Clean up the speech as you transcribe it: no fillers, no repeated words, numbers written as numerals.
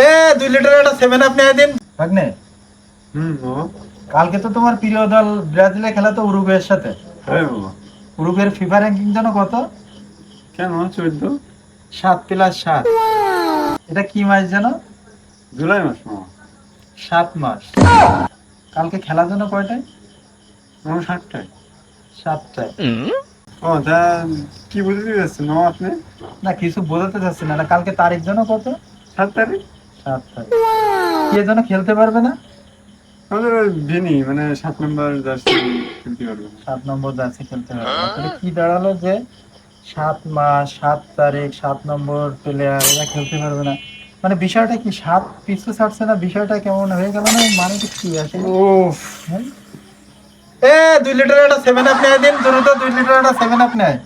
এ 2 litre একটা 7 up নিয়ে দিন ভাগ্নে। বাবা। কালকে তো তোমার প্রিয় দল ব্রাজিলে খেলা তো উরুগুয়ের সাথে। হ্যাঁ বাবা। উরুগুয়ের ফিফা র্যাঙ্কিং জানো কত? কেন 14? 7+7। এটা কি মাস জানো? জুলাই মাস মামা। 7 মাস। কালকে খেলা জানো কয়টায়? মামা 7টায়। 7টায়। ও তা কি বুঝতে যাচ্ছেন মামা আপনি? না কিছু বোঝাতে চাচ্ছি না। কালকে তারিখ জানো কত? 7 তারিখ। 7 তারিখ। কে যেন খেলতে পারবে না? আমাদের ওই ভিনি মানে 7 নম্বর জার্সি খেলতে পারবে না। 7 নম্বর জার্সি খেলতে পারবে না। তাহলে কি দাঁড়ালো যে 7 মাস 7 তারিখ 7 নম্বর প্লেয়ার এরা খেলতে পারবে না? মানে বিষয়টা কি 7 পিছু ছাড়ছে না? বিষয়টা কেমন হয়ে গেল না? মানে কি আসলে? ওফ। হ্যাঁ? এ 2 লিটার একটা 7 আপ নিয়ে দিন দ্রুত। 2 লিটার একটা 7 আপ নেয়।